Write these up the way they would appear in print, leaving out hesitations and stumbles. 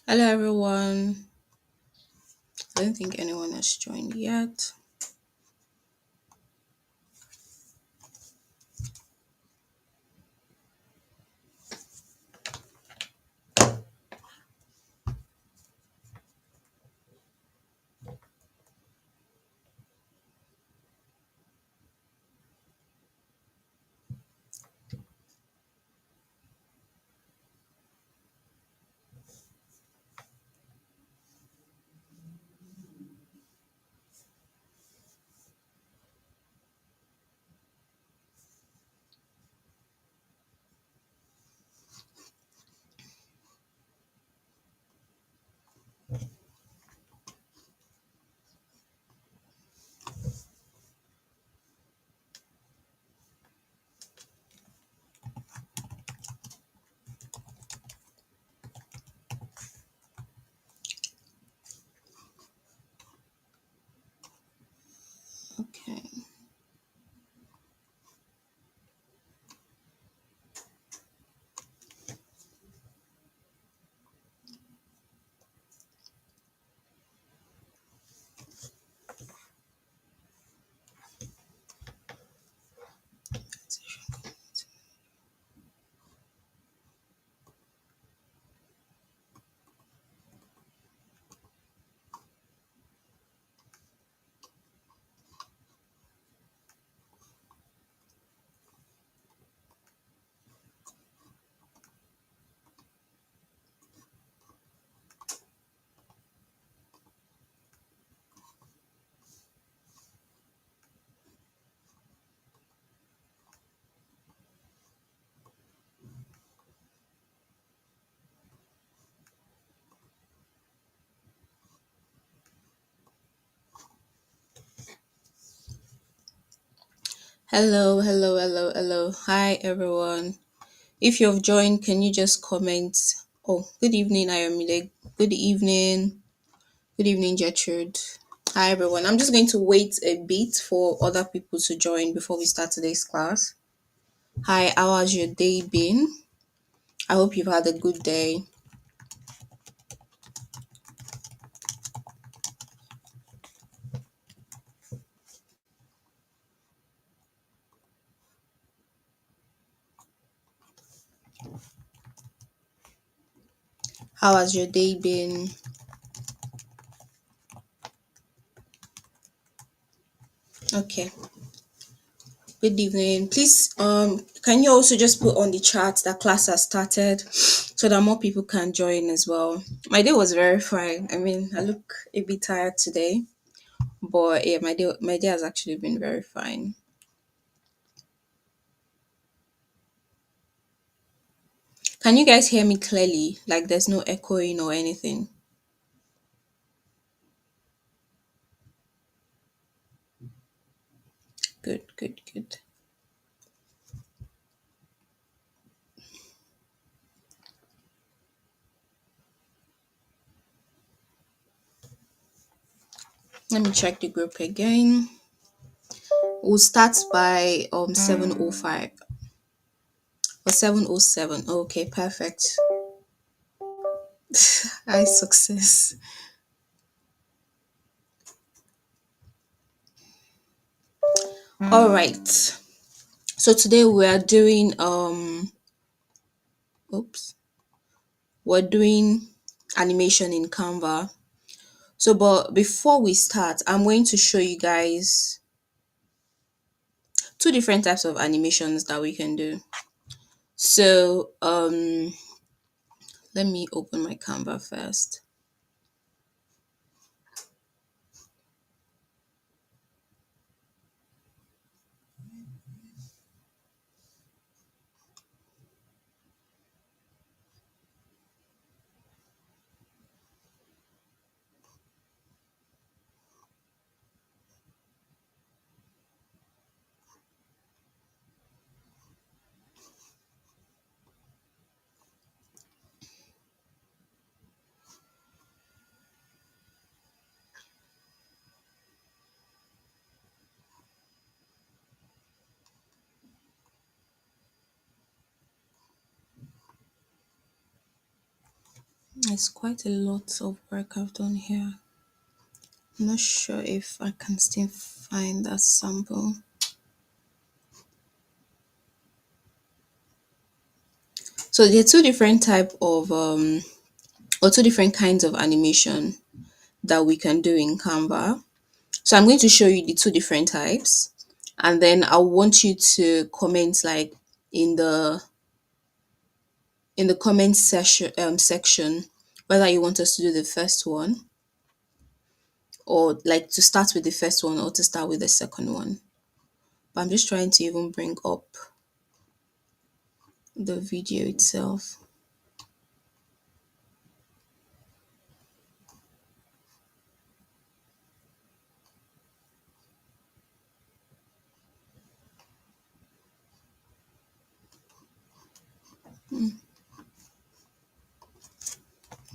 Hello, everyone. I don't think anyone has joined yet. Okay. Hello. Hi, everyone. If you've joined, can you just comment? Oh, good evening, Ayomide. Good evening. Good evening, Gertrude. Hi, everyone. I'm just going to wait a bit for other people to join before we start today's class. Hi, how has your day been? I hope you've had a good day. How has your day been? Okay. Good evening. Please, can you also just put on the chat that class has started so that more people can join as well? My day was very fine. I mean, I look a bit tired today, but yeah, my day has actually been very fine. Can you guys hear me clearly? Like there's no echoing or anything. Good. Let me check the group again. We'll start by 7:05 or 7:07. Okay, perfect. High success. All right. So today we are doing oops, we're doing animation in Canva. So but before we start, I'm going to show you guys two different types of animations that we can do. So let me open my Canva first. It's quite a lot of work I've done here. I'm not sure if I can still find that sample. So there are two different type of or two different kinds of animation that we can do in Canva. So I'm going to show you the two different types, and then I want you to comment like in the comment section whether you want us to do the first one, or like to start with the first one or to start with the second one. But I'm just trying to even bring up the video itself.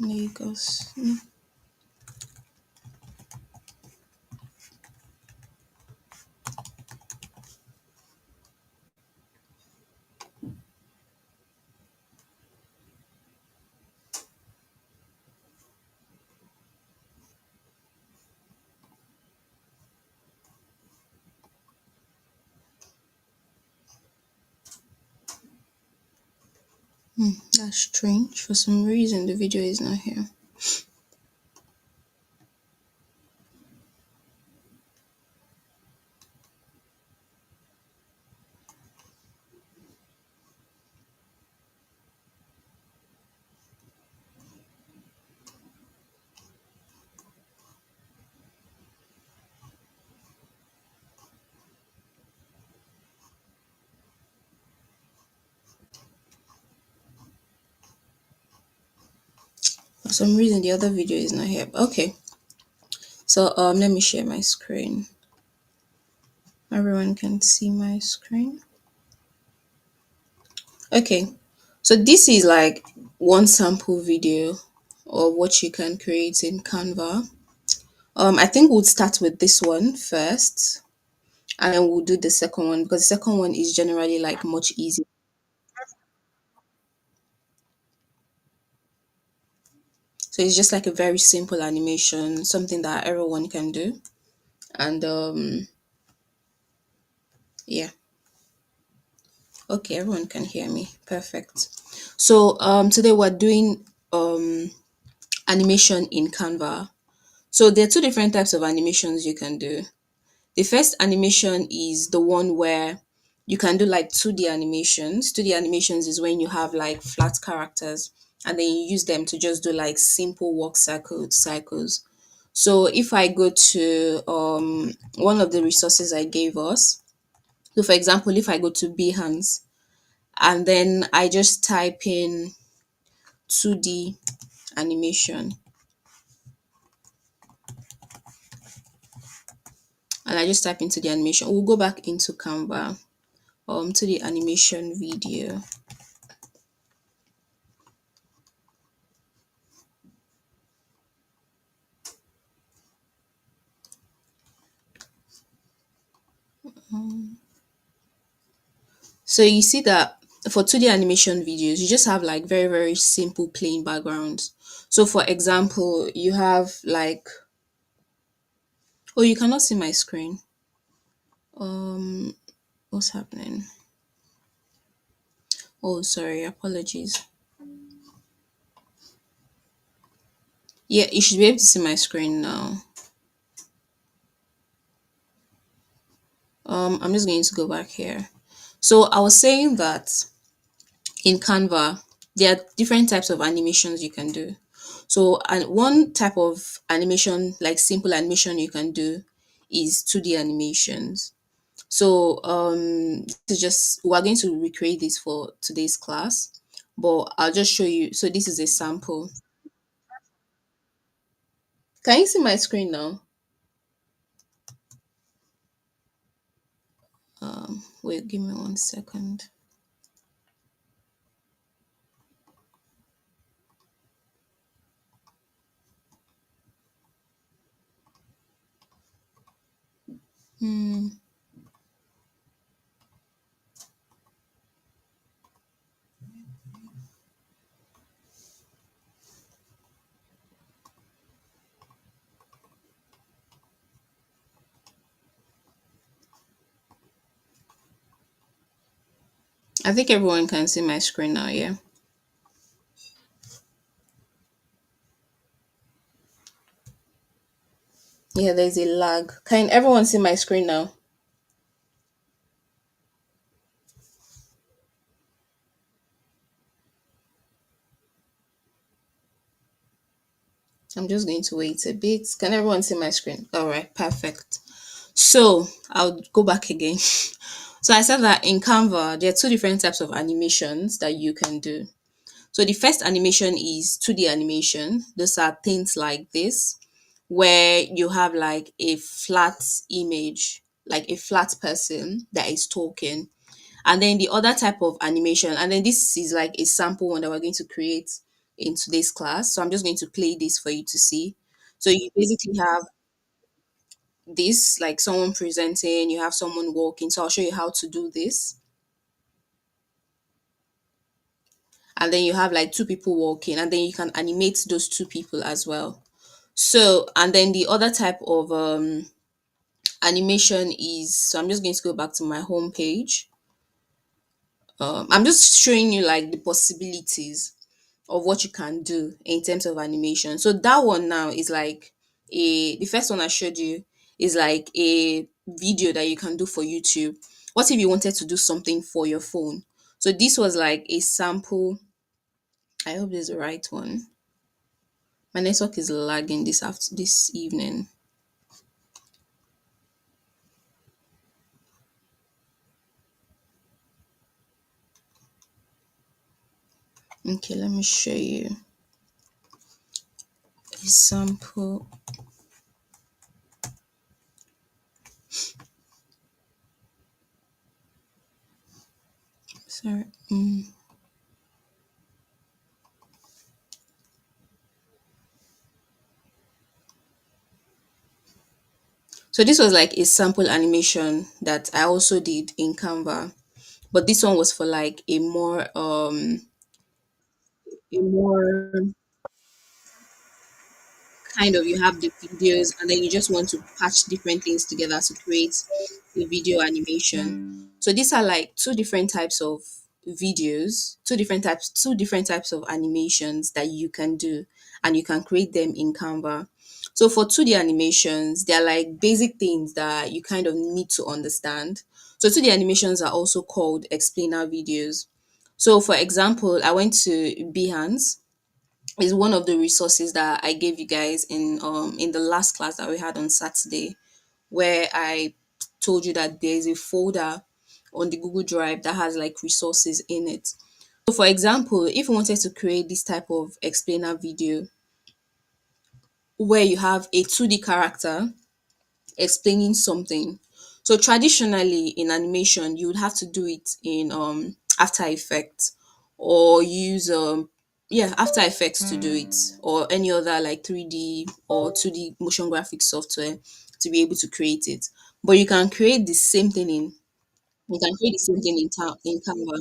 Lagos. That's strange. For some reason, the video is not here. For some reason, the other video is not here. Okay, so let me share my screen. Everyone can see my screen. Okay, so this is like one sample video of what you can create in Canva. I think we'll start with this one first, and then we'll do the second one because the second one is generally like much easier. So it's just like a very simple animation, something that everyone can do. And yeah, okay, everyone can hear me. Perfect. So today we're doing animation in Canva. So there are two different types of animations you can do. The first animation is the one where you can do like 2D animations. 2D animations is when you have like flat characters and then you use them to just do like simple walk cycles. So if I go to one of the resources I gave us, so for example, if I go to Behance and then I just type in 2D animation and I just type into the animation, we'll go back into Canva to the animation video. So you see that for 2D animation videos, you just have like very, very simple plain backgrounds. So for example, you have like, oh, you cannot see my screen. Um, what's happening? Oh, sorry, apologies. Yeah, you should be able to see my screen now. I'm just going to go back here. So I was saying that in Canva, there are different types of animations you can do. So, and one type of animation, like simple animation you can do is 2D animations. So, this is just, we're going to recreate this for today's class, but I'll just show you. So this is a sample. Can you see my screen now? Wait, give me 1 second. Hmm. I think everyone can see my screen now, yeah? Yeah, there's a lag. Can everyone see my screen now? I'm just going to wait a bit. Can everyone see my screen? All right, perfect. So I'll go back again. So I said that in Canva, there are two different types of animations that you can do. So the first animation is 2D animation. Those are things like this, where you have like a flat image, like a flat person that is talking. And then the other type of animation, and then this is like a sample one that we're going to create in today's class. So I'm just going to play this for you to see. So you basically have this, like someone presenting, you have someone walking. So I'll show you how to do this. And then you have like two people walking, and then you can animate those two people as well. So, and then the other type of animation is, so I'm just going to go back to my home page. I'm just showing you like the possibilities of what you can do in terms of animation. So that one now is like the first one I showed you is like a video that you can do for YouTube. What if you wanted to do something for your phone? So this was like a sample. I hope this is the right one. My network is lagging this evening. Okay, let me show you a sample. Sorry. So this was like a sample animation that I also did in Canva, but this one was for like a more kind of, you have the videos and then you just want to patch different things together to create a video animation. So these are like two different types of videos, two different types of animations that you can do, and you can create them in Canva. So for 2D animations, they're like basic things that you kind of need to understand. So 2D animations are also called explainer videos. So for example, I went to Behance, is one of the resources that I gave you guys in the last class that we had on Saturday, where I told you that there's a folder on the Google Drive that has like resources in it. So for example, if you wanted to create this type of explainer video where you have a 2D character explaining something. So traditionally in animation, you would have to do it in After Effects, or use After Effects to do it, or any other like 3D or 2D motion graphic software to be able to create it. But you can create the same thing in Canva.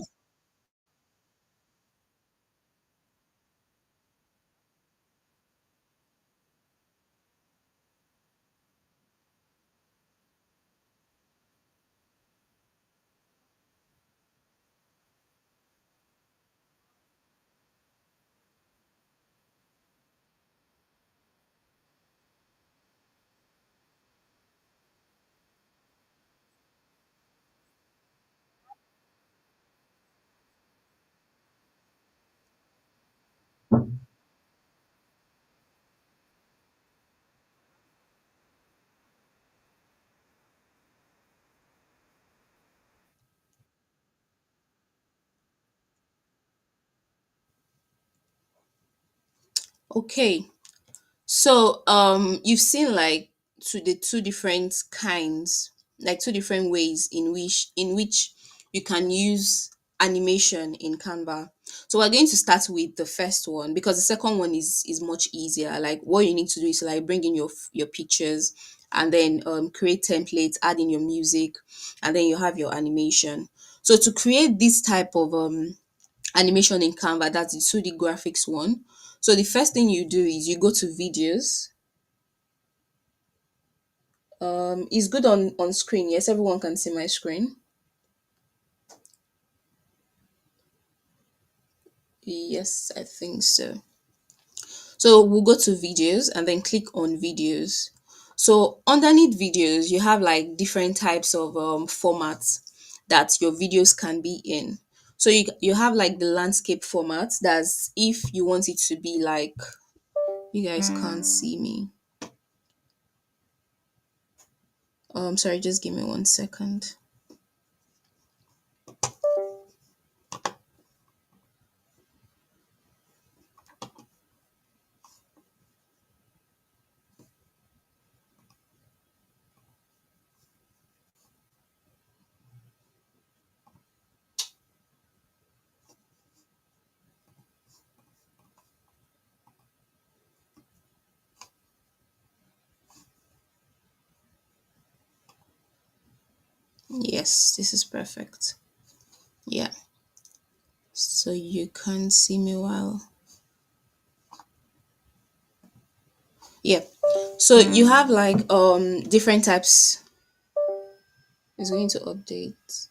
Okay. So you've seen like the two different kinds, like two different ways in which you can use animation in Canva. So we're going to start with the first one because the second one is much easier. Like what you need to do is like bring in your pictures, and then create templates, add in your music, and then you have your animation. So to create this type of animation in Canva, that's the 2D graphics one. So the first thing you do is you go to videos. It's good on screen. Yes, everyone can see my screen. Yes, I think so. So we'll go to videos and then click on videos. So underneath videos, you have like different types of formats that your videos can be in. So you have like the landscape format. That's if you want it to be like, you guys can't see me. Sorry, just give me 1 second. Yes, this is perfect. Yeah. So you can't see me well. Yeah. So you have like different types. It's going to update.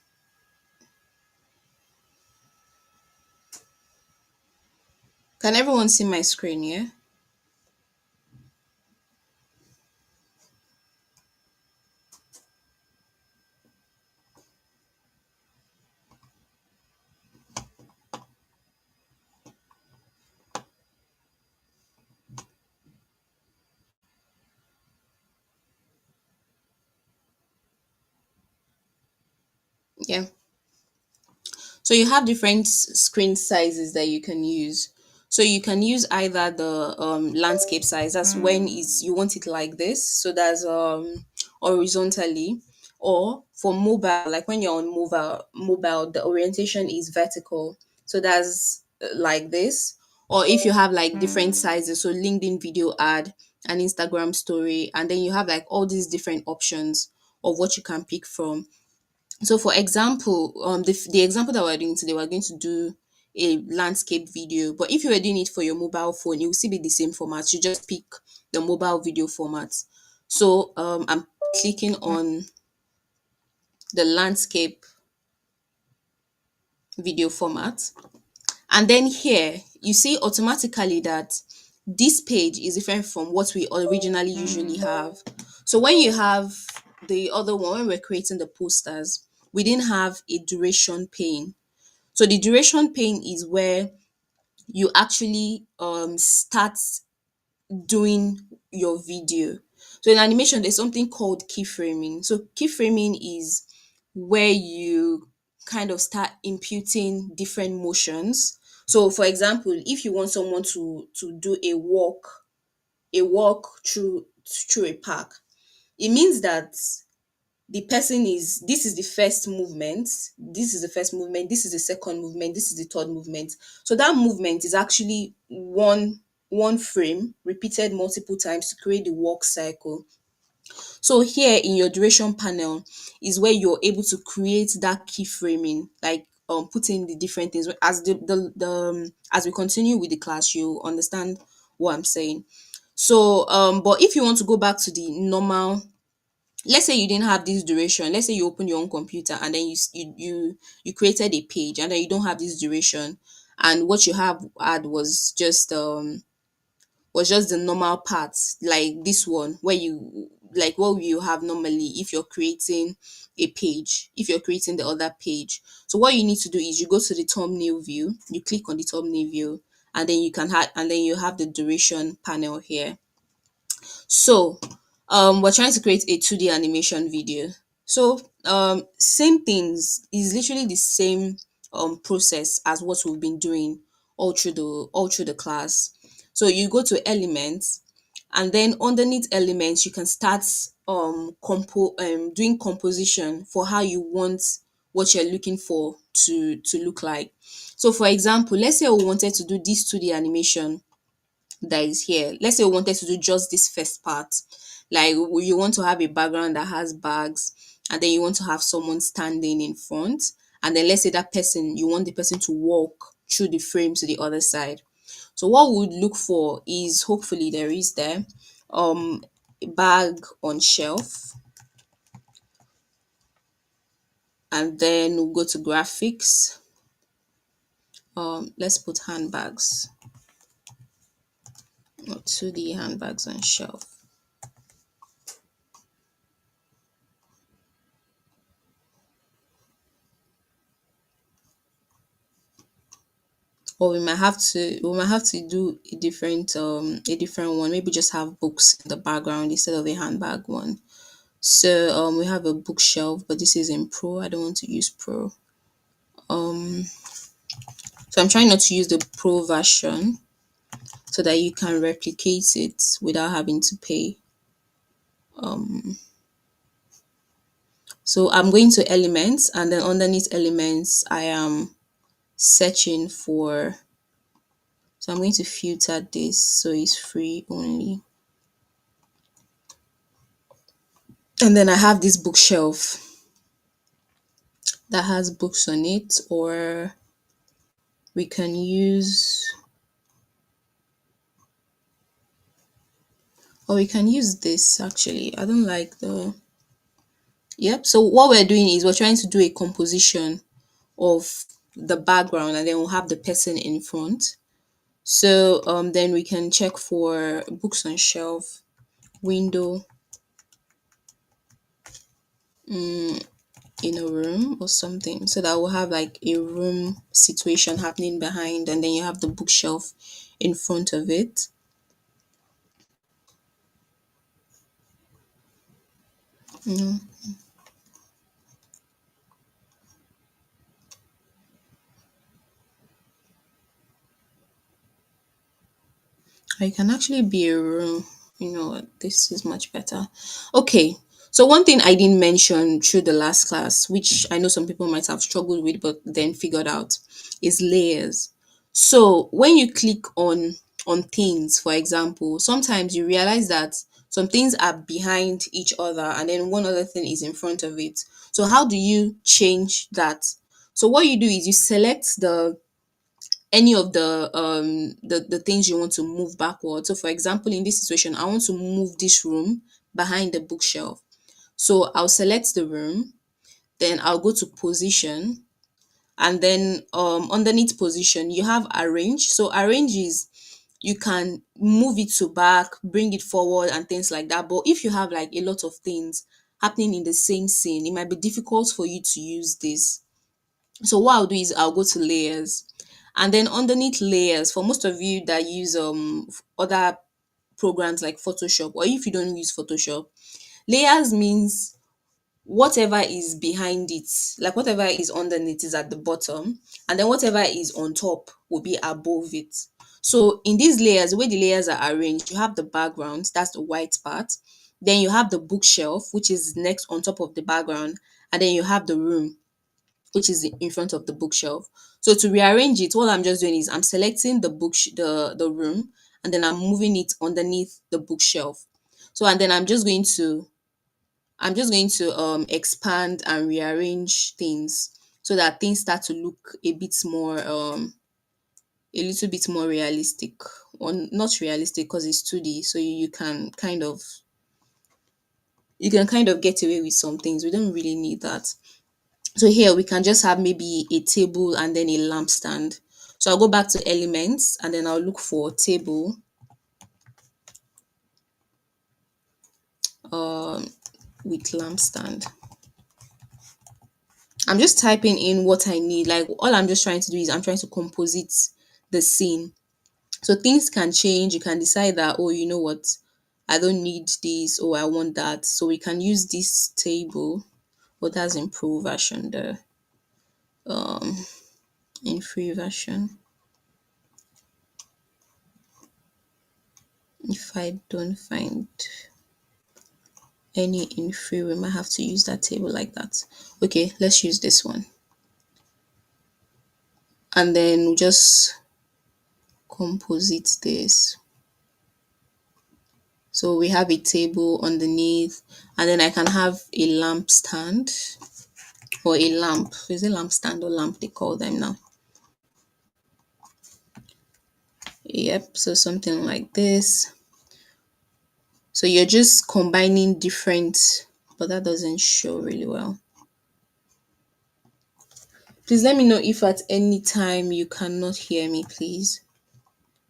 Can everyone see my screen? Yeah. Yeah. So you have different screen sizes that you can use. So you can use either the landscape size. That's when is you want it like this. So that's horizontally, or for mobile, like when you're on mobile, the orientation is vertical. So that's like this. Or if you have like different sizes, so LinkedIn video ad and Instagram story, and then you have like all these different options of what you can pick from. So for example, the example that we're doing today, we're going to do a landscape video. But if you were doing it for your mobile phone, it will still be the same format. You just pick the mobile video format. So I'm clicking on the landscape video format. And then here you see automatically that this page is different from what we originally usually have. So when you have the other one, when we're creating the posters, we didn't have a duration pane. So the duration pane is where you actually start doing your video. So in animation, there's something called keyframing. So keyframing is where you kind of start imputing different motions. So for example, if you want someone to do a walk through a park, it means that the person is this is the first movement, this is the first movement, this is the second movement, this is the third movement. So that movement is actually one frame repeated multiple times to create the walk cycle. So here in your duration panel is where you're able to create that keyframing, like put in the different things. As as we continue with the class, you'll understand what I'm saying. So but if you want to go back to the normal, let's say you didn't have this duration, let's say you open your own computer and then you created a page and then you don't have this duration, and what you have had was just the normal parts, like this one where you like what you have normally if you're creating a page, if you're creating the other page. So what you need to do is you go to the thumbnail view, you click on the thumbnail view, and then you can have and then you have the duration panel here. So we're trying to create a 2D animation video. So same things is literally the same process as what we've been doing all through the class. So you go to elements, and then underneath elements you can start doing composition for how you want what you're looking for to look like. So for example, let's say we wanted to do this 2D animation that is here. Let's say we wanted to do just this first part. Like you want to have a background that has bags, and then you want to have someone standing in front. And then let's say that person, you want the person to walk through the frame to the other side. So what we would look for is, hopefully there is there, a bag on shelf, and then we'll go to graphics. let's put handbags or 2D handbags on shelf. Or we might have to do a different one. Maybe just have books in the background instead of a handbag one. So we have a bookshelf, but this is in Pro. I don't want to use Pro. Um so I'm trying not to use the Pro version so that you can replicate it without having to pay. So I'm going to elements, and then underneath elements I am searching for, so I'm going to filter this so it's free only. And then I have this bookshelf that has books on it, we can use we can use this actually. I don't like the Yep. So what we're doing is we're trying to do a composition of the background, and then we'll have the person in front. So then we can check for books on shelf, window, in a room or something, so that we'll have like a room situation happening behind, and then you have the bookshelf in front of it. Mm. Or it can actually be a room. You know what? This is much better. Okay. So one thing I didn't mention through the last class, which I know some people might have struggled with, but then figured out, is layers. So when you click on things, for example, sometimes you realize that some things are behind each other, and then one other thing is in front of it. So how do you change that? So what you do is you select any of the things you want to move backward. So for example, in this situation, I want to move this room behind the bookshelf. So I'll select the room, then I'll go to position, and then underneath position you have arrange. So arrange is, you can move it to back, bring it forward and things like that. But if you have like a lot of things happening in the same scene, it might be difficult for you to use this. So what I'll do is I'll go to layers, and then underneath layers, for most of you that use other programs like Photoshop, or if you don't use Photoshop, layers means whatever is behind it, like whatever is underneath is at the bottom, and then whatever is on top will be above it. So in these layers, the way the layers are arranged, you have the background, that's the white part, then you have the bookshelf, which is next on top of the background, and then you have the room, which is in front of the bookshelf. So to rearrange it, what I'm just doing is I'm selecting the room, and then I'm moving it underneath the bookshelf. So and then I'm just going to expand and rearrange things so that things start to look a little bit more realistic. Or not realistic because it's 2D, so you can kind of get away with some things. We don't really need that. So here we can just have maybe a table and then a lampstand. So I'll go back to elements, and then I'll look for table um with lampstand. I'm just typing in what I need. Like all I'm just trying to do is I'm trying to composite the scene. So things can change. You can decide that, oh, you know what, I don't need this, or I want that. So we can use this table, but that's in pro version, the in free version. If I don't find any in free, we might have to use that table like that. Okay, let's use this one. And then we'll just composite this. So we have a table underneath, and then I can have a lamp stand or a lamp. Is it lamp stand or lamp they call them now? Yep, so something like this. So you're just combining different, but that doesn't show really well. Please let me know if at any time you cannot hear me, please.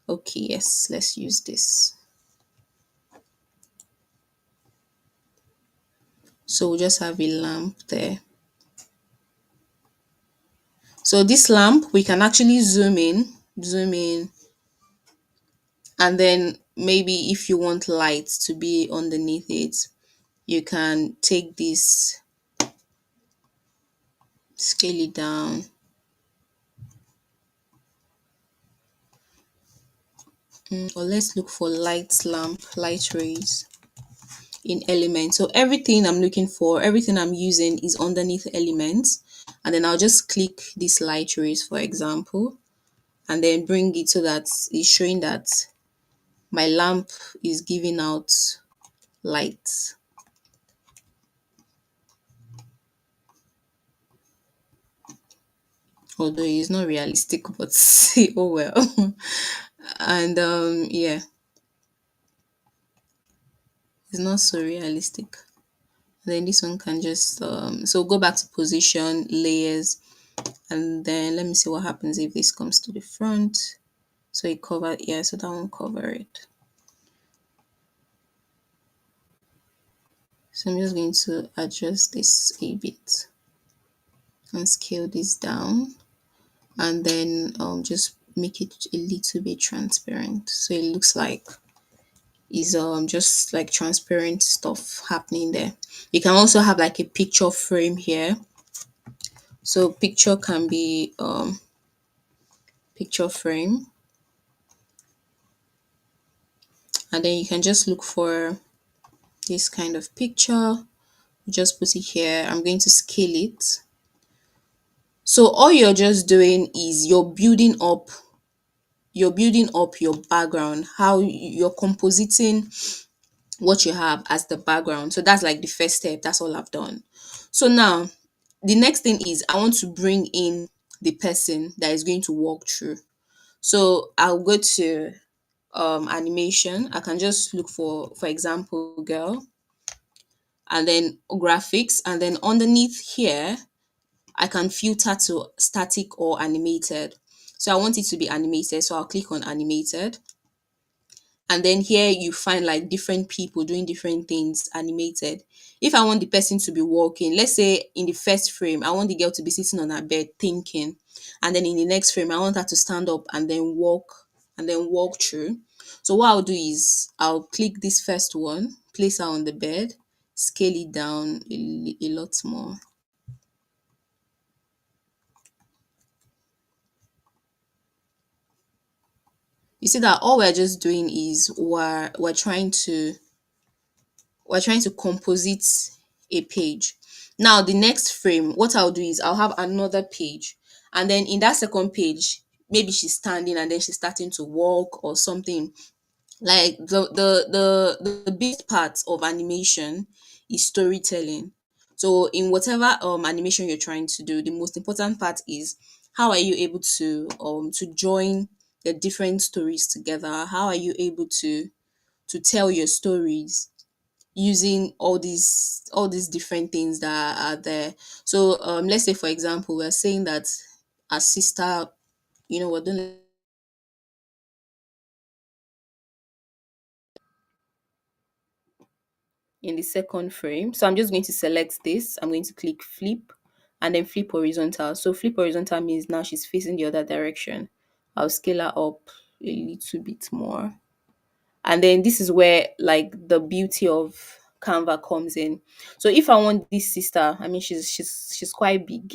Okay, yes, let's use this. So we'll just have a lamp there. So this lamp, we can actually zoom in, and then maybe if you want light to be underneath it, you can take this, scale it down. Or let's look for light lamp, light rays in elements. So everything I'm looking for, everything I'm using is underneath elements. And then I'll just click this light rays, for example, and then bring it so that it's showing that my lamp is giving out light. Although it's not realistic, but oh well. And yeah, it's not so realistic. Then this one can just so go back to position, layers, and then let me see what happens if this comes to the front. So it covered, yeah, so that won't cover it. So I'm just going to adjust this a bit and scale this down, and then just make it a little bit transparent so it looks like is just like transparent stuff happening there. You can also have like a picture frame here. So picture can be picture frame, and then you can just look for this kind of picture. Just put it here. I'm going to scale it. So all you're just doing is you're building up your background, how you're compositing what you have as the background. So that's like the first step. That's all I've done. So now the next thing is I want to bring in the person that is going to walk through. So I'll go to animation. I can just look for example, girl, and then graphics, and then underneath here I can filter to static or animated. So I want it to be animated, so I'll click on animated. And then here you find like different people doing different things animated. If I want the person to be walking, let's say in the first frame, I want the girl to be sitting on her bed thinking. And then in the next frame, I want her to stand up and then walk through. So what I'll do is I'll click this first one, place her on the bed, scale it down a lot more. You see that all we're just doing is we're trying to composite a page. Now the next frame, what I'll do is I'll have another page, and then in that second page, maybe she's standing and then she's starting to walk or something. Like the big part of animation is storytelling. So in whatever animation you're trying to do, the most important part is how are you able to join the different stories together? How are you able to tell your stories using all these different things that are there? So let's say for example we're saying that our sister, we're doing in the second frame. So I'm just going to select this. I'm going to click flip and then flip horizontal. So flip horizontal means now she's facing the other direction. I'll scale her up a little bit more. And then this is where like the beauty of Canva comes in. So if I want this sister, I mean she's quite big.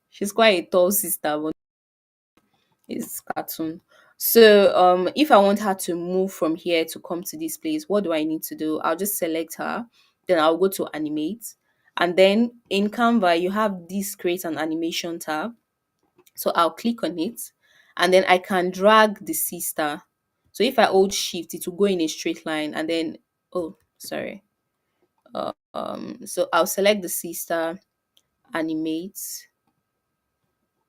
She's quite a tall sister, but it's cartoon. So if I want her to move from here to come to this place, what do I need to do? I'll just select her, then I'll go to animate, and then in Canva you have this create an animation tab. So I'll click on it, and then I can drag the sister. So if I hold shift, it will go in a straight line, and then oh sorry. So I'll select the sister, animate,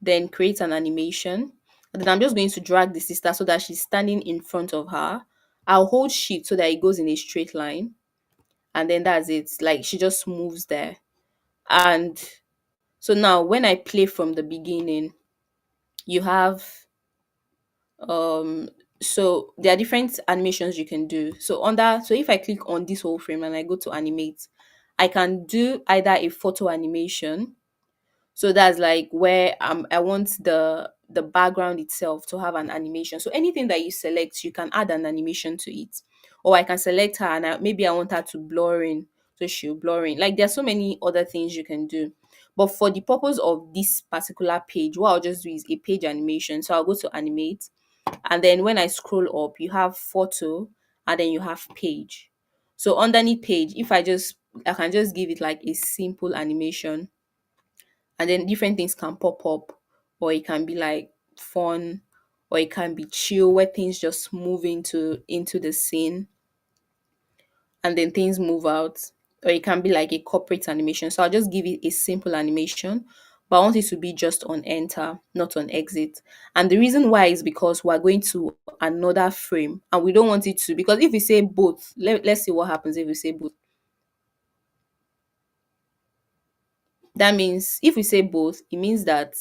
then create an animation. And then I'm just going to drag the sister so that she's standing in front of her. I'll hold shift so that it goes in a straight line. And then that's it. Like she just moves there. And So now when I play from the beginning, you have um so there are different animations you can do. So if I click on this whole frame and I go to animate, I can do either a photo animation. So that's like where I want the background itself to have an animation. So anything that you select, you can add an animation to it. Or I can select her and maybe I want her to blur in, so she'll blur in. Like there's so many other things you can do. But for the purpose of this particular page, what I'll just do is a page animation. So I'll go to animate, and then when I scroll up, you have photo, and then you have page. So underneath page, if I can just give it like a simple animation, and then different things can pop up, or it can be like fun, or it can be chill where things just move into the scene, and then things move out, or it can be like a corporate animation. So I'll just give it a simple animation, but I want it to be just on enter, not on exit. And the reason why is because we're going to another frame, and we don't want it to, because if we say both, let's see what happens if we say both. That means if we say both, it means that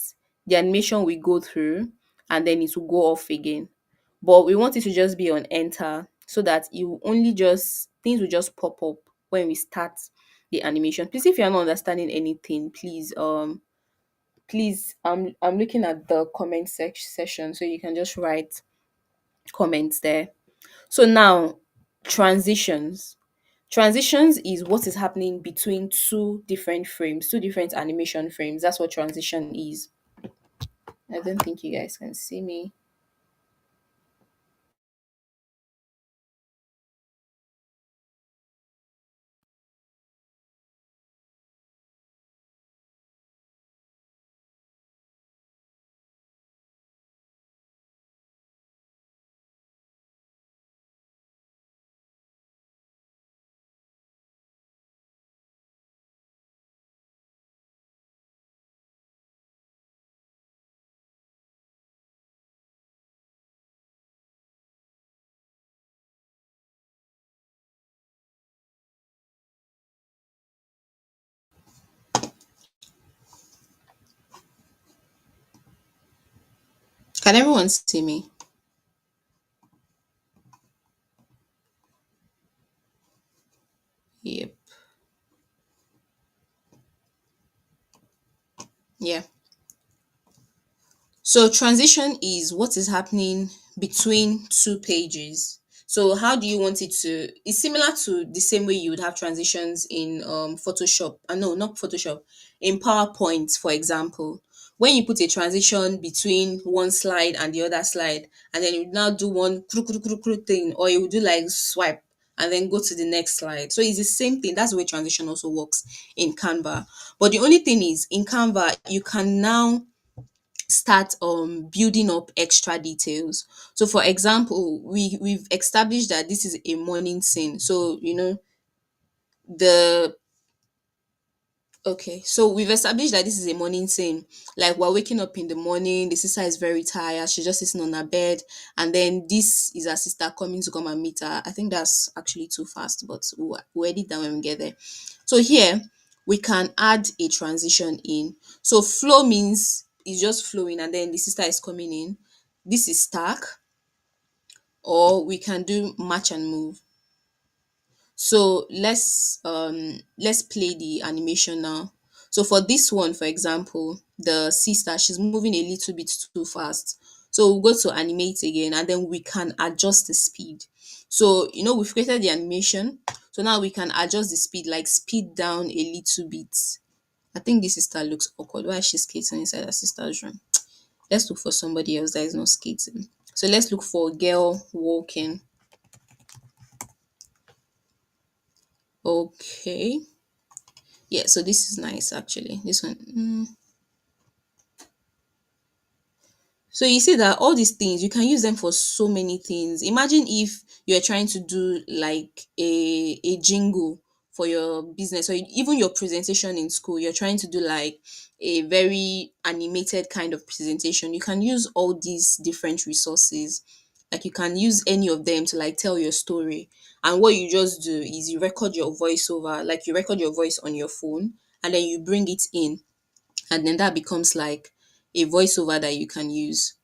the animation will go through and then it will go off again. But we want it to just be on enter, so that you only just things will just pop up when we start the animation. Please, if you're not understanding anything, please, I'm looking at the comment section, so you can just write comments there. So now, transitions. Transitions is what is happening between two different frames, two different animation frames. That's what transition is. I don't think you guys can see me. Can everyone see me? Yep. Yeah. So transition is what is happening between two pages. So how do you want it to? It's similar to the same way you would have transitions in Photoshop. No, not Photoshop. In PowerPoint, for example, when you put a transition between one slide and the other slide, and then you now do one kru kru kru kru thing, or you would do like swipe and then go to the next slide. So it's the same thing. That's the way transition also works in Canva. But the only thing is, in Canva, you can now start building up extra details. So for example, we've established that this is a morning scene. So the okay, so we've established that this is a morning scene. Like we're waking up in the morning, the sister is very tired, she's just sitting on her bed, and then this is her sister coming to come and meet her. I think that's actually too fast, but we'll edit that when we get there. So here we can add a transition in. So flow means it's just flowing and then the sister is coming in. This is stack, or we can do match and move. So let's play the animation now. So for this one, for example, the sister, she's moving a little bit too fast. So we'll go to animate again and then we can adjust the speed. So we've created the animation. So now we can adjust the speed, like speed down a little bit. I think this sister looks awkward. Why is she skating inside her sister's room? Let's look for somebody else that is not skating. So let's look for a girl walking. Okay. Yeah, so this is nice actually. This one. So you see that all these things you can use them for so many things. Imagine if you're trying to do like a jingle for your business, or even your presentation in school. You're trying to do like a very animated kind of presentation. You can use all these different resources. Like you can use any of them to like tell your story. And what you just do is you record your voiceover, like you record your voice on your phone and then you bring it in and then that becomes like a voiceover that you can use.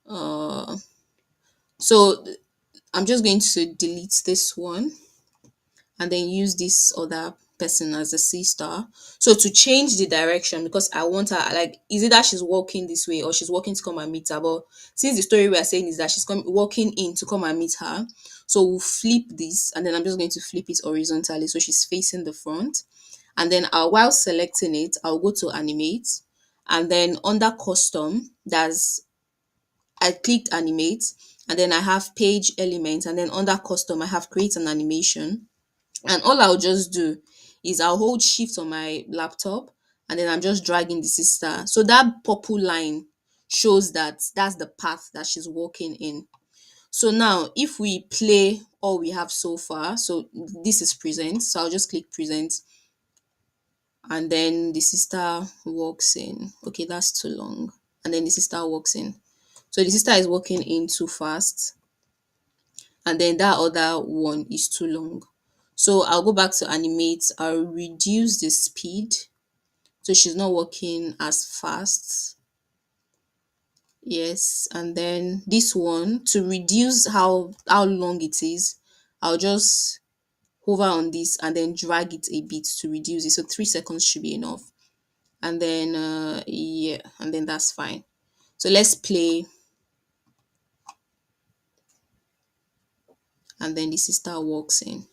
Uh, so I'm just going to delete this one and then use this other person as a sister. So to change the direction, because I want her, like, is it that she's walking this way or she's walking to come and meet her? But since the story we are saying is that she's walking in to come and meet her, so we'll flip this, and then I'm just going to flip it horizontally so she's facing the front. And then while selecting it, I'll go to animate, and then under custom, that's I clicked animate, and then I have page elements, and then under custom, I have create an animation. And all I'll just do is I'll hold shift on my laptop, and then I'm just dragging the sister. So that purple line shows that that's the path that she's walking in. So now if we play all we have so far, so this is present. So I'll just click present, and then the sister walks in. Okay, that's too long. And then the sister walks in. So the sister is walking in too fast, and then that other one is too long. So I'll go back to animate, I'll reduce the speed so she's not walking as fast. Yes, and then this one, to reduce how long it is, I'll just hover on this and then drag it a bit to reduce it. So 3 seconds should be enough. And then yeah, and then that's fine. So let's play, and then the sister walks in.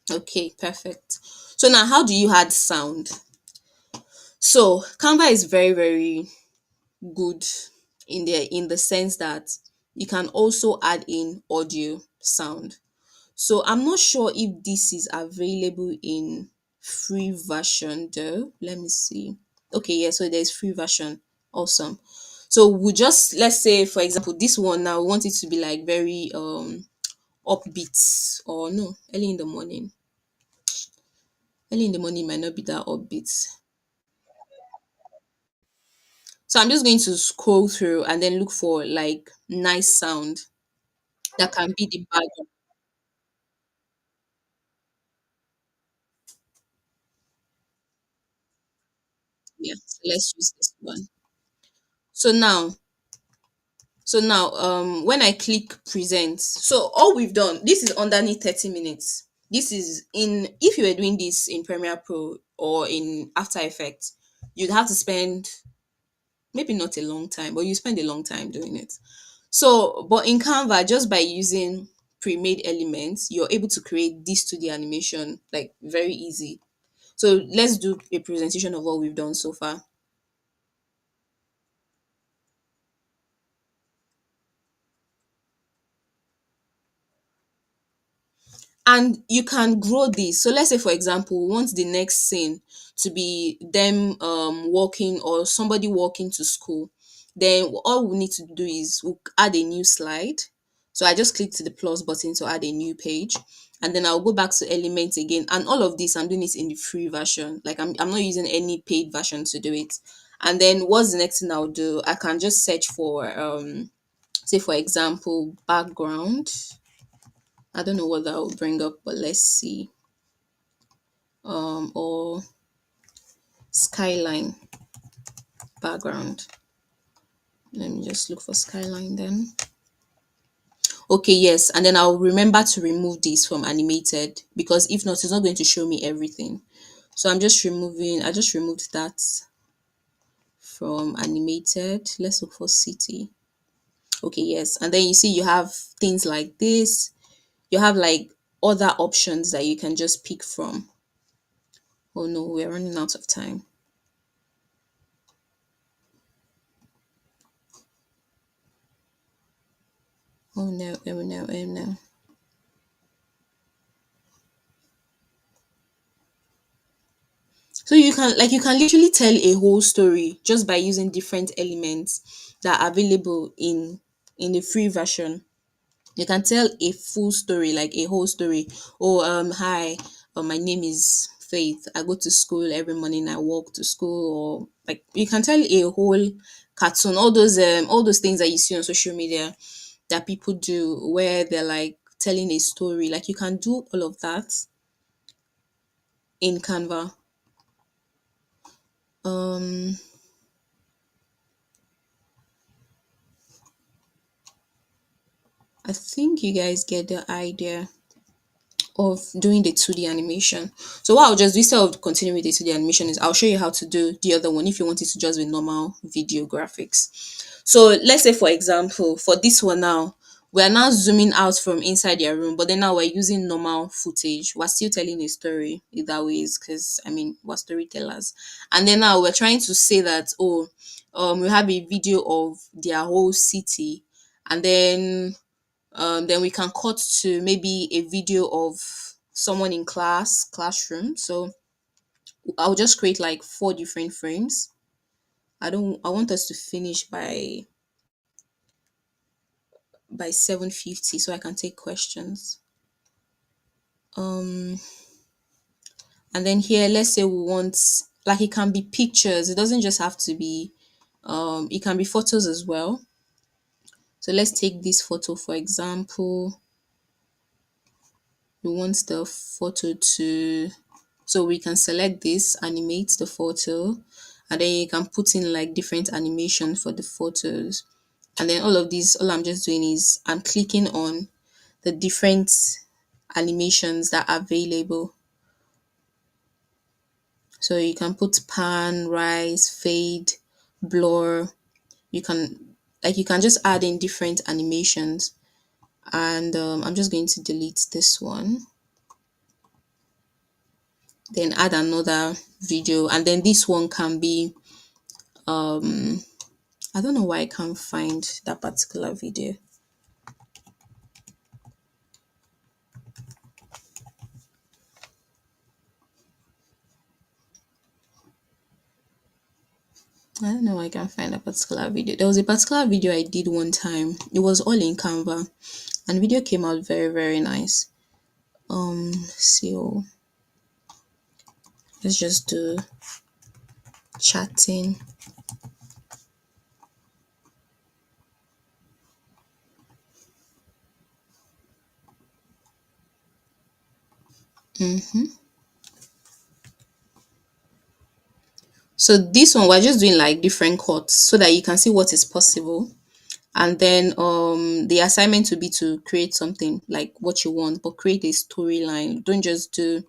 Okay, perfect. So now how do you add sound? So Canva is very, very good in the sense that you can also add in audio sound. So I'm not sure if this is available in free version though. Let me see. Okay, yeah, so there's free version. Awesome. So we just, let's say for example this one now, we want it to be like very upbeat, or no, early in the morning. Early in the morning might not be that upbeat. So I'm just going to scroll through and then look for like nice sound that can be the background. Yeah, so let's use this one. So now, when I click present, so all we've done, this is underneath 30 minutes. This is in, if you were doing this in Premiere Pro or in After Effects, you'd have to spend maybe not a long time, but you spend a long time doing it. So, but in Canva, just by using pre-made elements, you're able to create this 2D animation like very easy. So let's do a presentation of what we've done so far. And you can grow this. So let's say for example, we want the next scene to be them walking, or somebody walking to school. Then all we need to do is we'll add a new slide. So I just click to the plus button to add a new page, and then I'll go back to elements again. And all of this I'm doing it in the free version. Like I'm not using any paid version to do it. And then what's the next thing I'll do? I can just search for say for example background. I don't know what that will bring up, but let's see. Or skyline background. Let me just look for skyline then. Okay, yes, and then I'll remember to remove this from animated, because if not, it's not going to show me everything. So I just removed that from animated. Let's look for city. Okay, yes, and then you see you have things like this. You have like other options that you can just pick from. Oh no, we're running out of time. Oh no, oh no, oh no. So you can literally tell a whole story just by using different elements that are available in the free version. You can tell a full story, like a whole story. Oh, hi, my name is Faith. I go to school every morning. I walk to school, or like you can tell a whole cartoon. All those things that you see on social media that people do, where they're like telling a story. Like you can do all of that in Canva. Um I think you guys get the idea of doing the 2D animation. So what I'll just do instead of continuing with the 2D animation is I'll show you how to do the other one if you want it to just be normal video graphics. So let's say for example, for this one now, we are now zooming out from inside their room, but then now we're using normal footage. We're still telling a story either ways, because I mean we're storytellers. And then now we're trying to say that, oh, we have a video of their whole city, and then we can cut to maybe a video of someone in classroom. So I'll just create like four different frames. I want us to finish by 7:50 so I can take questions. Um and then here, let's say we want, like, it can be pictures. It doesn't just have to be, it can be photos as well. So let's take this photo for example. We want the photo to, so we can select this, animate the photo, and then you can put in like different animation for the photos. And then all of these, all I'm just doing is I'm clicking on the different animations that are available. So you can put pan, rise, fade, blur. You can, like, you can just add in different animations. And I'm just going to delete this one, then add another video, and then this one can be, um I don't know why I can't find that particular video. I don't know why I can't find a particular video. There was a particular video I did one time. It was all in Canva, and video came out very, very nice. So let's just do chatting. So this one we're just doing like different cuts so that you can see what is possible. And then the assignment would be to create something like what you want, but create a storyline. Don't just do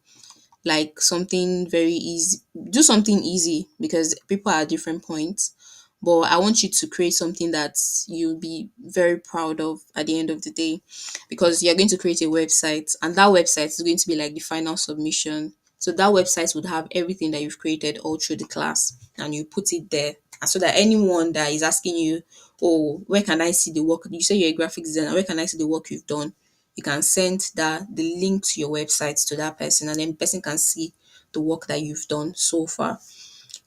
like something very easy. Do something easy because people are at different points. But I want you to create something that you'll be very proud of at the end of the day, because you're going to create a website, and that website is going to be like the final submission. So that website would have everything that you've created all through the class, and you put it there. And so that anyone that is asking you, oh, where can I see the work? You say you're a graphic designer, where can I see the work you've done? You can send the link to your website to that person, and then the person can see the work that you've done so far.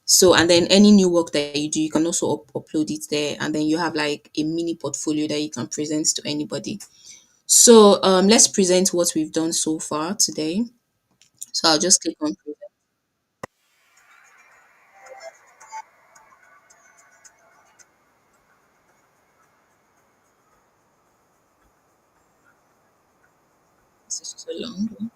So, and then any new work that you do, you can also upload it there, and then you have like a mini portfolio that you can present to anybody. So let's present what we've done so far today. So I'll just click on present. This is too long.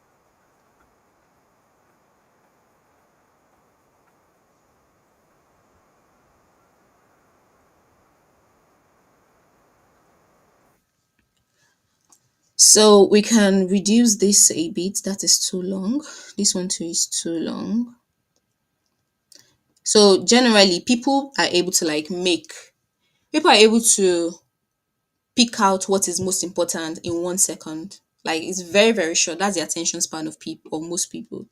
So we can reduce this a bit. That is too long. This one too is too long. So generally, people are able to pick out what is most important in 1 second. Like, it's very, very short. That's the attention span of people, or most people.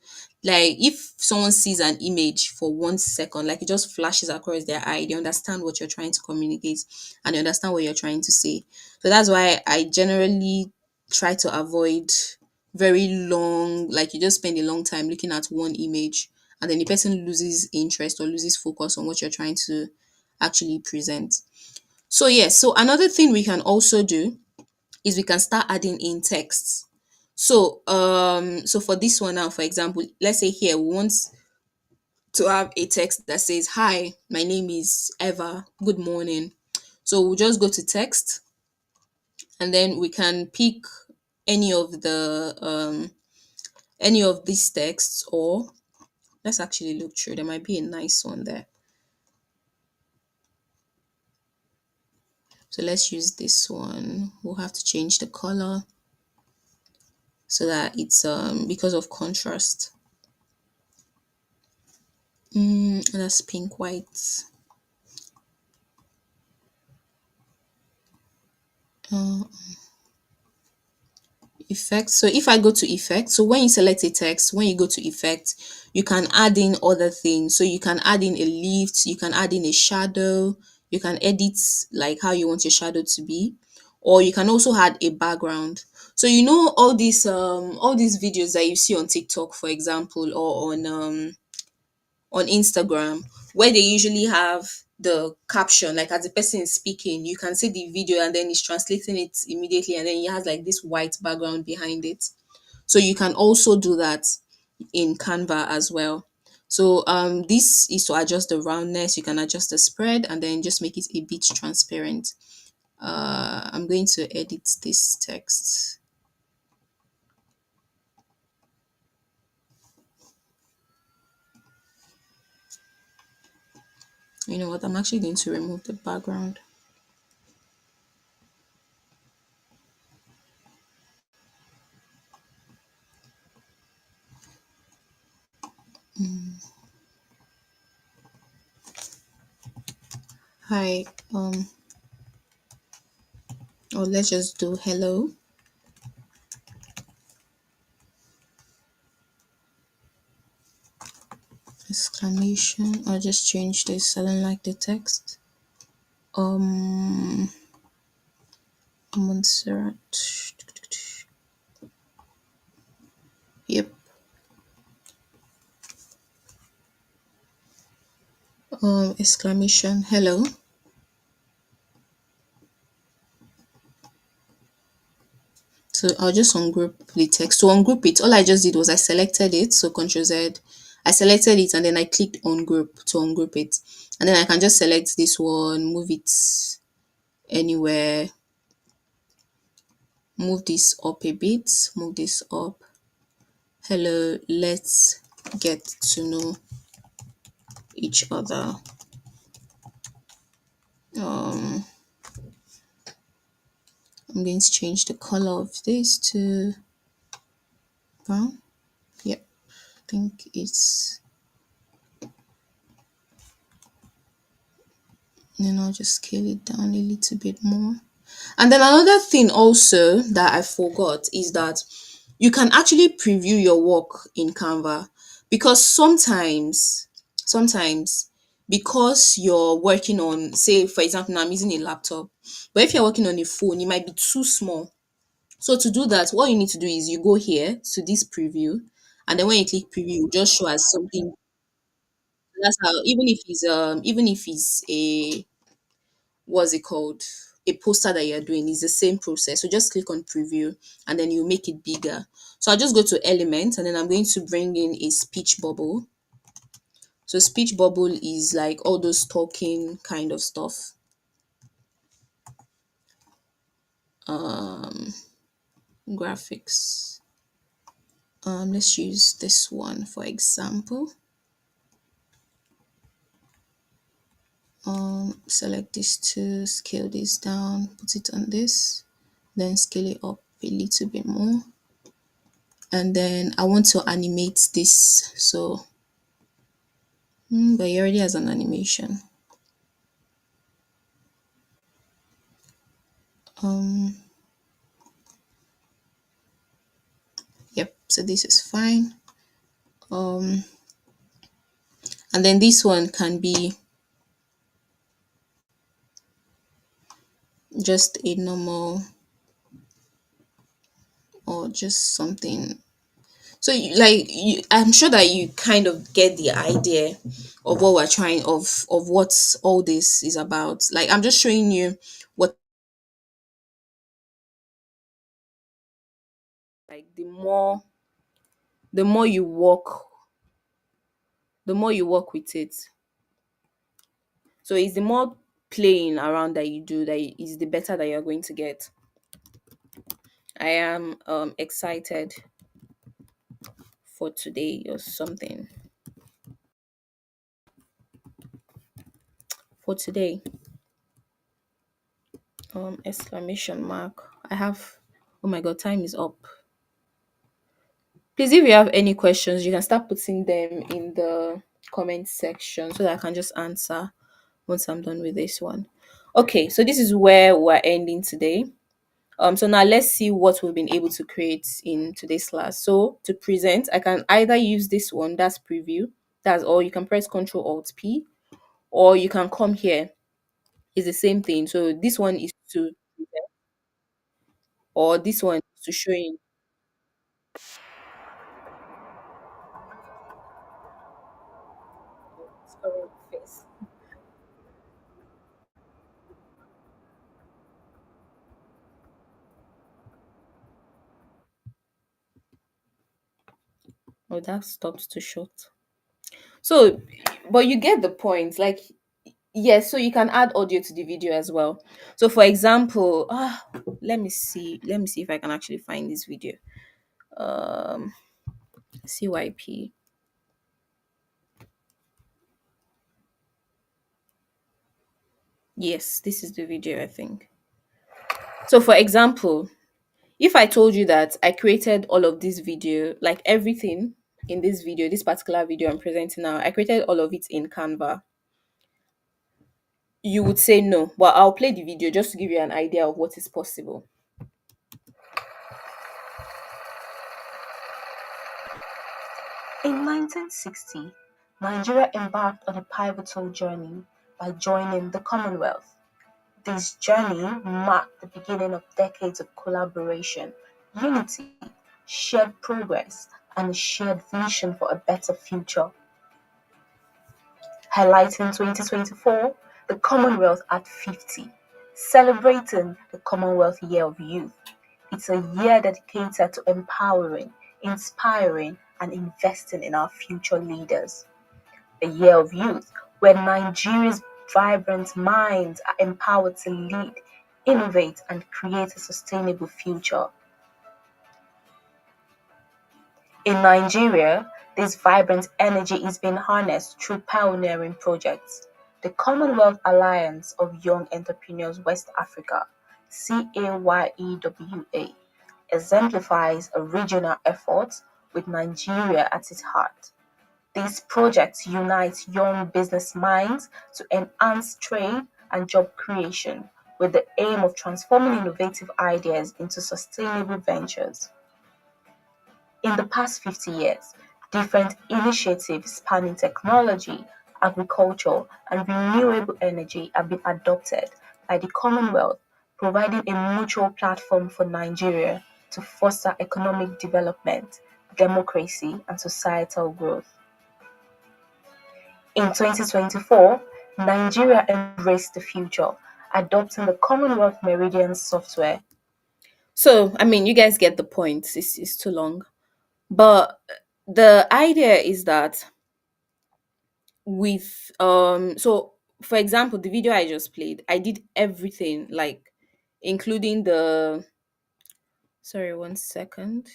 Like, if someone sees an image for 1 second, like, it just flashes across their eye, they understand what you're trying to communicate, and they understand what you're trying to say. So that's why I generally try to avoid very long, like, you just spend a long time looking at one image, and then the person loses interest or loses focus on what you're trying to actually present. So yes, so another thing we can also do is we can start adding in texts. So for this one now, for example, let's say here we want to have a text that says, "Hi, my name is Eva. Good morning." So we'll just go to text, and then we can pick any of the any of these texts, or let's actually look through. There might be a nice one there. So let's use this one. We'll have to change the color so that it's because of contrast. That's pink white. Uh, Effect. So if I go to effect, so when you select a text, when you go to effect, you can add in other things. So you can add in a lift, you can add in a shadow, you can edit like how you want your shadow to be, or you can also add a background. So you know all these videos that you see on TikTok, for example, or on Instagram, where they usually have the caption, like as the person is speaking, you can see the video and then it's translating it immediately, and then it has like this white background behind it. So you can also do that in Canva as well. So this is to adjust the roundness. You can adjust the spread and then just make it a bit transparent. I'm going to edit this text. You know what? I'm actually going to remove the background. Hi. Or let's just do hello. Exclamation. I'll just change this. I don't like the text. Um, Montserrat. Yep. Exclamation. Hello. So I'll just ungroup the text. To ungroup it, all I just did was I selected it. So Control Z. I selected it and then I clicked ungroup to ungroup it. And then I can just select this one, move it anywhere, move this up a bit, move this up. Hello, let's get to know each other. Um, I'm going to change the color of this to brown. Yep, I think it's, then I'll just scale it down a little bit more. And then another thing also that I forgot is that you can actually preview your work in Canva, because sometimes because you're working on, say for example, now I'm using a laptop, but if you're working on a phone, it might be too small. So to do that, what you need to do is you go here to this preview, and then when you click preview, it just show as something. That's how, even if it's a, what's it called, a poster that you're doing, is the same process. So just click on preview and then you make it bigger. So I'll just go to element and then I'm going to bring in a speech bubble. So speech bubble is like all those talking kind of stuff. um Graphics. Let's use this one for example. Select this to scale this down, put it on this, then scale it up a little bit more, and then I want to animate this. So but it already has an animation. um yep, so this is fine. um and then this one can be just a normal, or just something. So I'm sure that you kind of get the idea of what we're trying of what all this is about. Like I'm just showing you what, like the more you work, the more you work with it. So it's the more playing around that you do, that is the better that you're going to get. I am excited for today or something. For today. Exclamation mark. I have. Oh my god, time is up. Please, if you have any questions, you can start putting them in the comment section so that I can just answer once I'm done with this one. Okay, so this is where we're ending today. So now let's see what we've been able to create in today's class. So to present, I can either use this one, that's preview, that's all. You can press Control Alt P, or you can come here. It's the same thing. So this one is to present, or this one is to show in. Sorry, face. Oh, that stops too short. So, but you get the point. Like, yes, so you can add audio to the video as well. So, for example, let me see. Let me see if I can actually find this video. Um, CYP. Yes, this is the video, I think. So, for example, if I told you that I created all of this video, like everything in this video, this particular video I'm presenting now, I created all of it in Canva, you would say no. But I'll play the video just to give you an idea of what is possible. In 1960, Nigeria embarked on a pivotal journey by joining the Commonwealth. This journey marked the beginning of decades of collaboration, unity, shared progress, and a shared vision for a better future. Highlighting 2024, the Commonwealth at 50, celebrating the Commonwealth Year of Youth. It's a year dedicated to empowering, inspiring, and investing in our future leaders. A year of youth where Nigeria's vibrant minds are empowered to lead, innovate, and create a sustainable future. In Nigeria, this vibrant energy is being harnessed through pioneering projects. The Commonwealth Alliance of Young Entrepreneurs West Africa (CAYEWA) exemplifies a regional effort with Nigeria at its heart. These projects unite young business minds to enhance trade and job creation with the aim of transforming innovative ideas into sustainable ventures. In the past 50 years, different initiatives spanning technology, agriculture, and renewable energy have been adopted by the Commonwealth, providing a mutual platform for Nigeria to foster economic development, democracy, and societal growth. In 2024, Nigeria embraced the future, adopting the Commonwealth Meridian software. So, I mean, you guys get the point. It's too long. But the idea is that with so for example, the video I just played, I did everything, like including the, sorry, one second.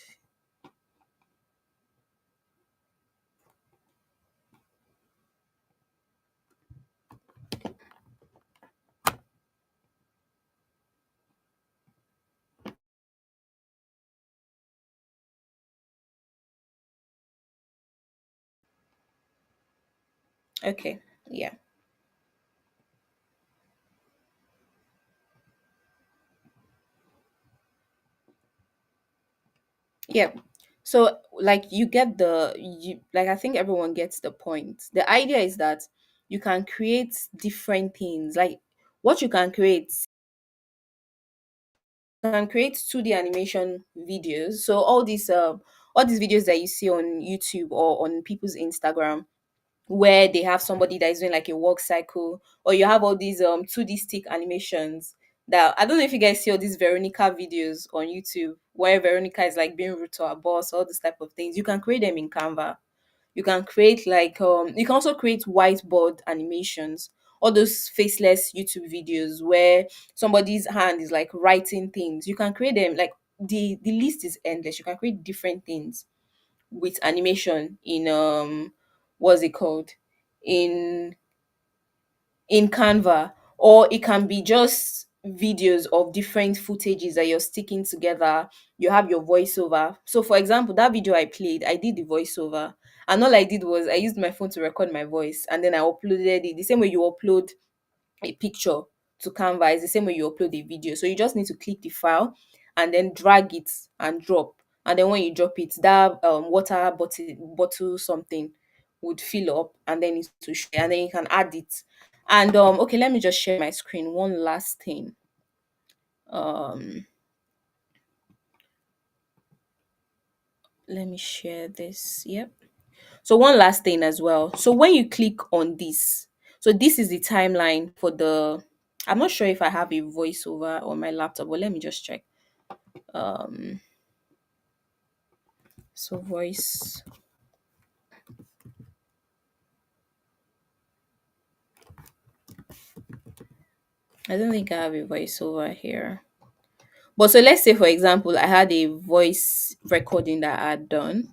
Okay, yeah. Yeah. So like you get the, you like, I think everyone gets the point. The idea is that you can create different things. Like what you can create, you can create 2D animation videos. So all these videos that you see on YouTube or on people's Instagram, where they have somebody that is doing like a work cycle, or you have all these 2D stick animations that, I don't know if you guys see all these Veronica videos on YouTube where Veronica is like being rude to her boss, all this type of things. You can create them in Canva. You can create like you can also create whiteboard animations, all those faceless YouTube videos where somebody's hand is like writing things. You can create them like, the list is endless. You can create different things with animation in what's it called, in Canva, or it can be just videos of different footages that you're sticking together. You have your voiceover. So for example, that video I played, I did the voiceover, and all I did was I used my phone to record my voice, and then I uploaded it the same way you upload a picture to Canva. Is the same way you upload a video. So you just need to click the file and then drag it and drop. And then when you drop it, that water bottle something would fill up, and then it's to share, and then you can add it. And okay, let me just share my screen. One last thing. Um Let me share this. Yep. So one last thing as well. So when you click on this, so this is the timeline for the. I'm not sure if I have a voiceover on my laptop, but let me just check. Um, so voice. I don't think I have a voiceover here. But so let's say, for example, I had a voice recording that I had done.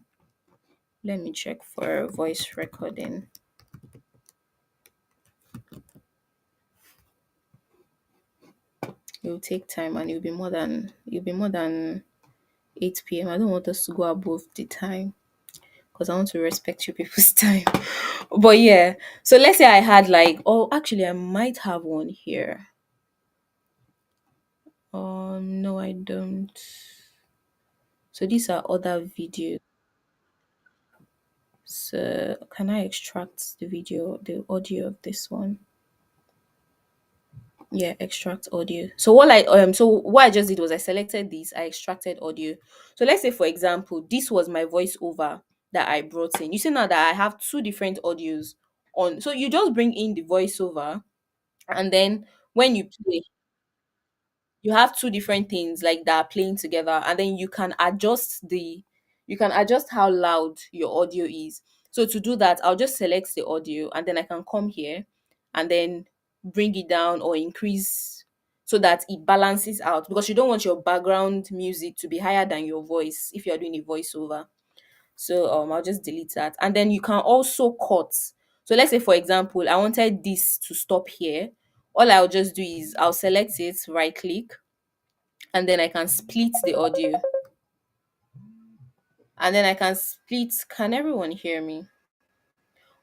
Let me check for voice recording. It will take time, and it'll be more than 8 p.m. I don't want us to go above the time because I want to respect you people's time. But yeah, so let's say I had like, oh, actually, I might have one here. No, I don't. So these are other videos. So can I extract the audio of this one? Yeah, extract audio. So what I just did was I selected this, I extracted audio. So let's say for example, this was my voiceover that I brought in. You see now that I have two different audios on. So you just bring in the voiceover, and then when you play, you have two different things like that are playing together, and then you can adjust how loud your audio is. So to do that, I'll just select the audio, and then I can come here and then bring it down or increase so that it balances out, because you don't want your background music to be higher than your voice if you're doing a voiceover. So I'll just delete that. And then you can also cut. So let's say for example, I wanted this to stop here. All I'll just do is I'll select it, right click, and then I can split the audio. And then I can split. Can everyone hear me?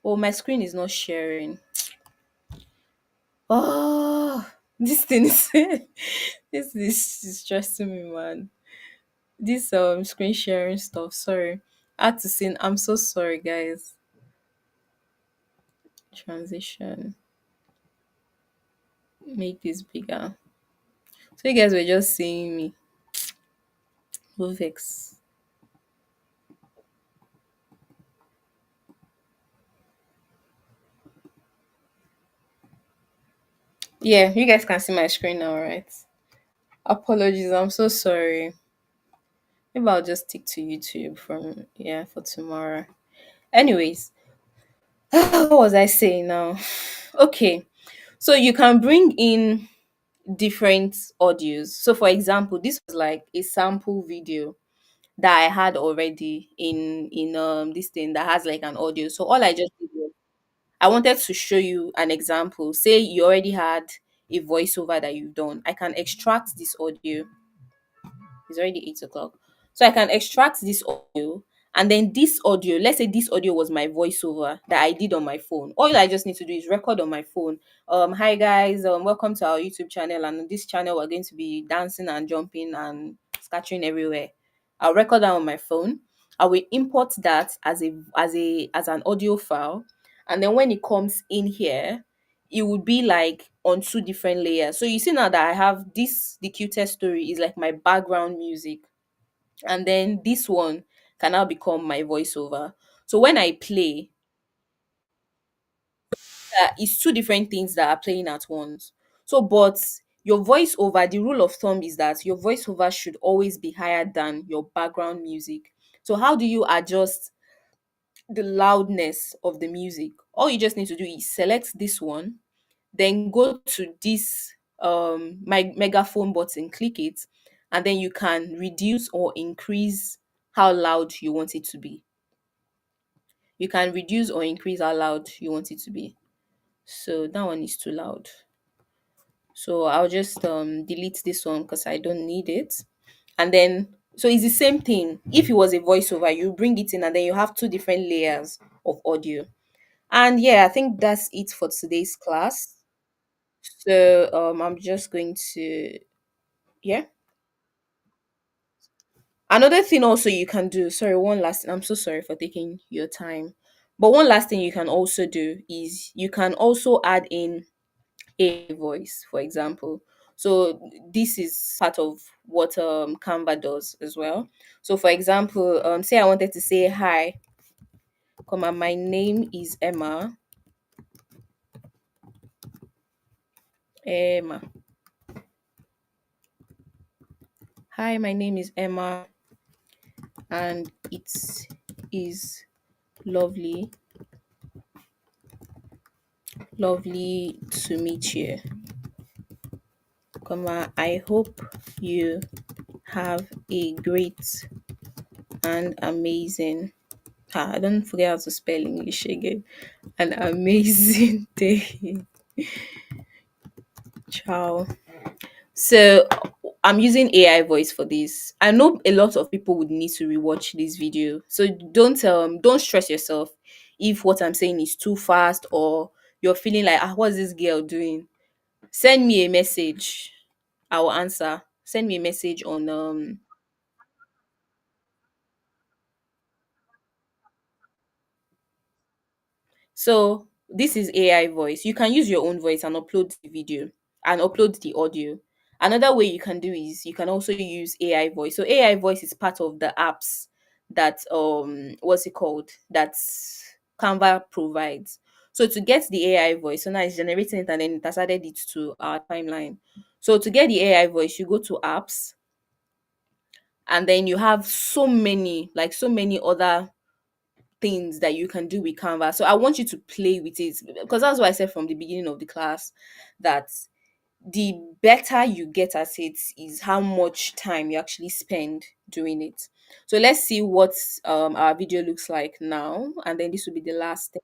Oh, my screen is not sharing. Oh, this thing is this is stressing me, man. This screen sharing stuff. Sorry, I had to sing. I'm so sorry, guys. Transition. Make this bigger. So you guys were just seeing me. Vex. Yeah, you guys can see my screen now, right? Apologies. I'm so sorry. Maybe I'll just stick to YouTube for tomorrow. Anyways, what was I saying now? Okay, so you can bring in different audios. So for example, this was like a sample video that I had already in this thing that has like an audio. So all I just did was I wanted to show you an example. Say you already had a voiceover that you've done. I can extract this audio. It's already 8 o'clock. So I can extract this audio, and then this audio, let's say this audio was my voiceover that I did on my phone. All I just need to do is record on my phone. Hi guys, welcome to our YouTube channel. And on this channel, we're going to be dancing and jumping and scattering everywhere. I'll record that on my phone. I will import that as an audio file. And then when it comes in here, it would be like on two different layers. So you see now that I have this, the cutest story is like my background music, and then this one can now become my voiceover. So when I play, it's two different things that are playing at once. So, but your voiceover, the rule of thumb is that your voiceover should always be higher than your background music. So, how do you adjust the loudness of the music? All you just need to do is select this one, then go to this my megaphone button, click it, and then you can reduce or increase how loud you want it to be. You can reduce or increase how loud you want it to be. So that one is too loud. So I'll just delete this one because I don't need it. And then so it's the same thing. If it was a voiceover, you bring it in and then you have two different layers of audio. And yeah, I think that's it for today's class. So I'm just going to, yeah. Another thing also you can do, sorry, one last thing. I'm so sorry for taking your time. But one last thing you can also do is you can also add in a voice, for example. So this is part of what Canva does as well. So for example, say I wanted to say hi, comma, my name is Emma. Emma. Hi, my name is Emma, and it is lovely, lovely to meet you. Comma, I hope you have a great and amazing. I don't forget how to spell English again. An amazing day. Ciao. So I'm using AI voice for this. I know a lot of people would need to rewatch this video. So don't stress yourself if what I'm saying is too fast or you're feeling like what's this girl doing? Send me a message. I will answer. Send me a message on So this is AI voice. You can use your own voice and upload the video and upload the audio. Another way you can do is you can also use AI voice. So AI voice is part of the apps that what's it called? That Canva provides. So to get the AI voice, so now it's generating it and then it has added it to our timeline. So to get the AI voice, you go to apps and then you have so many, like so many other things that you can do with Canva. So I want you to play with it because that's what I said from the beginning of the class that the better you get at it is how much time you actually spend doing it. So let's see what our video looks like now, and then this will be the last step.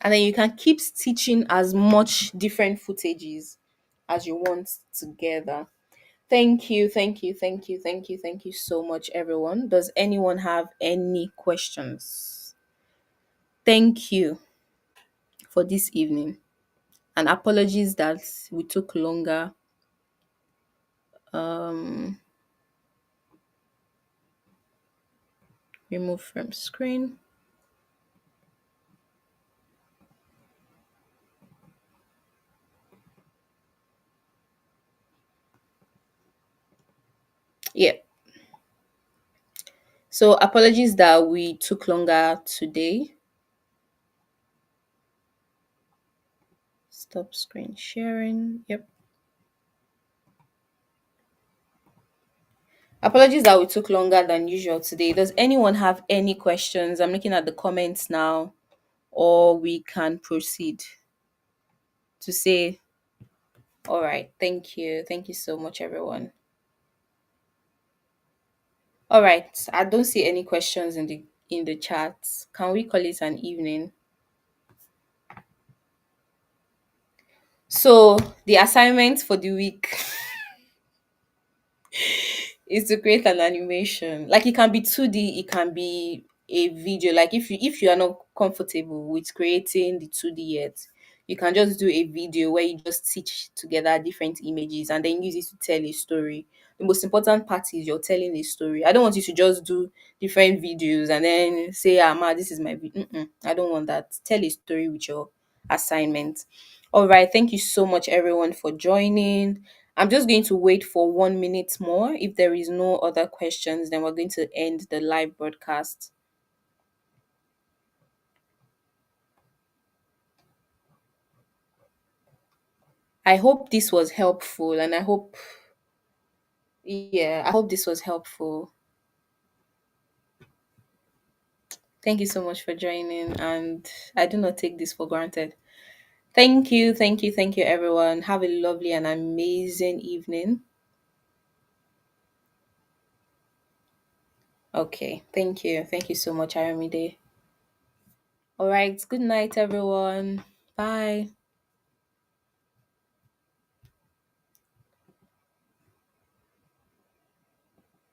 And then you can keep stitching as much different footages as you want together. Thank you, thank you, thank you, thank you, thank you so much, everyone. Does anyone have any questions? Thank you for this evening. And apologies that we took longer. Um, remove from screen. Yeah. So apologies that we took longer today. Stop screen sharing. Yep. Apologies that we took longer than usual today. Does anyone have any questions? I'm looking at the comments now, or we can proceed to say, all right, thank you. Thank you so much, everyone. All right. I don't see any questions in the chat. Can we call it an evening? So the assignment for the week is to create an animation. Like it can be 2D, it can be a video. Like if you are not comfortable with creating the 2D yet, you can just do a video where you just stitch together different images and then use it to tell a story. The most important part is you're telling a story. I don't want you to just do different videos and then say, "Ah, ma, this is my video." I don't want that. Tell a story with your assignment. All right. Thank you so much, everyone, for joining. I'm just going to wait for 1 minute more. If there is no other questions, then we're going to end the live broadcast. I hope this was helpful and I hope this was helpful. Thank you so much for joining, and I do not take this for granted. thank you, everyone. Have a lovely and amazing evening. Okay, thank you so much, Aramide. All right, good night, everyone. Bye.